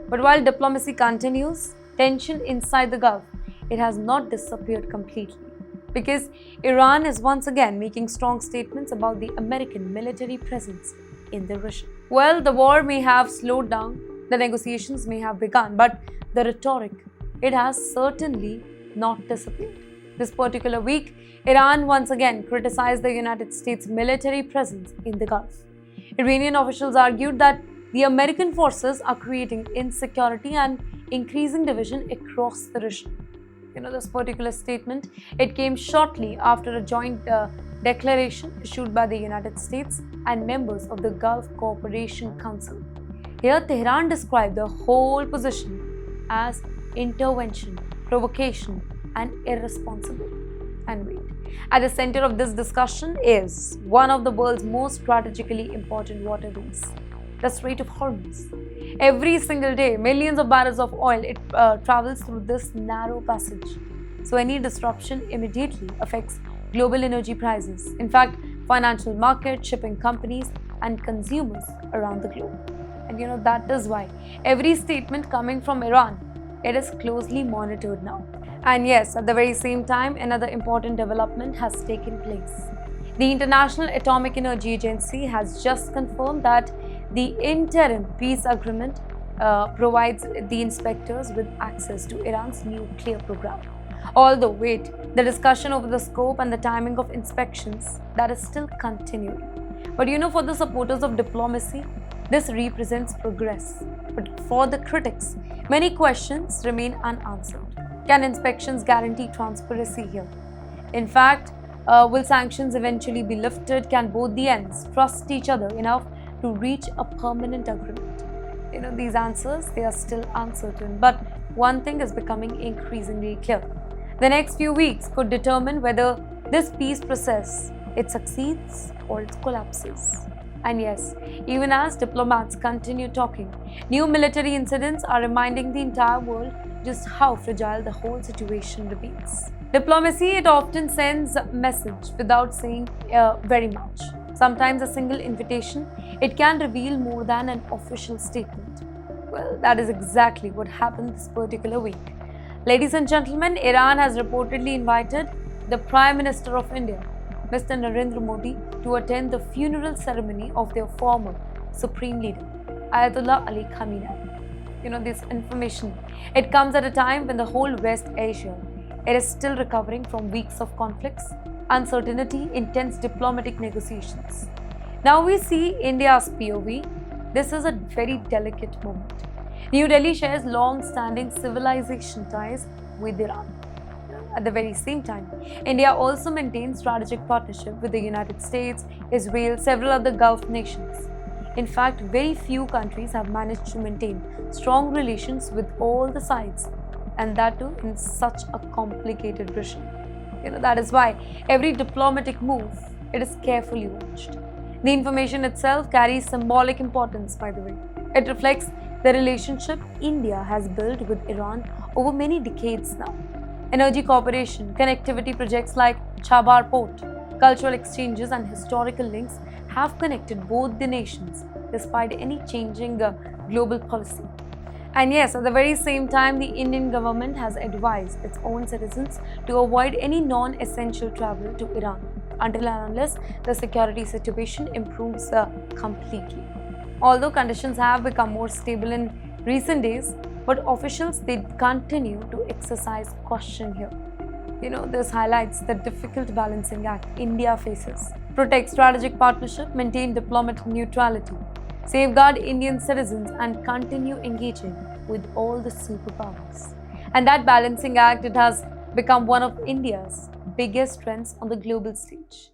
But while diplomacy continues, tension inside the Gulf, it has not disappeared completely. Because Iran is once again making strong statements about the American military presence in the region. Well, the war may have slowed down, the negotiations may have begun, but the rhetoric, it has certainly not disappeared. This particular week, Iran once again criticized the United States military presence in the Gulf. Iranian officials argued that the American forces are creating insecurity and increasing division across the region. This particular statement, it came shortly after a joint declaration issued by the United States and members of the Gulf Cooperation Council. Here, Tehran described the whole position as intervention, provocation, and irresponsible. And wait, at the center of this discussion is one of the world's most strategically important waterways, the Strait of Hormuz. Every single day, millions of barrels of oil travels through this narrow passage. So any disruption immediately affects global energy prices. In fact, financial markets, shipping companies, and consumers around the globe. And that is why every statement coming from Iran, it is closely monitored now. And yes, at the very same time, another important development has taken place. The International Atomic Energy Agency has just confirmed that the interim peace agreement provides the inspectors with access to Iran's nuclear program. Although, wait, the discussion over the scope and the timing of inspections, that is still continuing. But for the supporters of diplomacy, this represents progress. But for the critics, many questions remain unanswered. Can inspections guarantee transparency here? In fact, will sanctions eventually be lifted? Can both the ends trust each other enough to reach a permanent agreement? These answers, they are still uncertain. But one thing is becoming increasingly clear. The next few weeks could determine whether this peace process, it succeeds or it collapses. And yes, even as diplomats continue talking, new military incidents are reminding the entire world just how fragile the whole situation remains. Diplomacy, it often sends a message without saying very much. Sometimes a single invitation, it can reveal more than an official statement. Well, that is exactly what happened this particular week. Ladies and gentlemen, Iran has reportedly invited the Prime Minister of India, Mr. Narendra Modi, to attend the funeral ceremony of their former Supreme Leader, Ayatollah Ali Khamenei. This information, it comes at a time when the whole West Asia, it is still recovering from weeks of conflicts, uncertainty, intense diplomatic negotiations. Now we see India's POV. This is a very delicate moment. New Delhi shares long-standing civilization ties with Iran. At the very same time, India also maintains strategic partnership with the United States, Israel, several other Gulf nations. In fact, very few countries have managed to maintain strong relations with all the sides, and that too in such a complicated region. That is why every diplomatic move, it is carefully watched. The information itself carries symbolic importance, by the way. It reflects the relationship India has built with Iran over many decades now. Energy cooperation, connectivity projects like Chabar Port, cultural exchanges and historical links have connected both the nations despite any changing global policy. And yes, at the very same time, the Indian government has advised its own citizens to avoid any non-essential travel to Iran until and unless the security situation improves completely. Although conditions have become more stable in recent days, but officials, they continue to exercise caution here. This highlights the difficult balancing act India faces. Protect strategic partnership, maintain diplomatic neutrality, safeguard Indian citizens, and continue engaging with all the superpowers. And that balancing act, it has become one of India's biggest strengths on the global stage.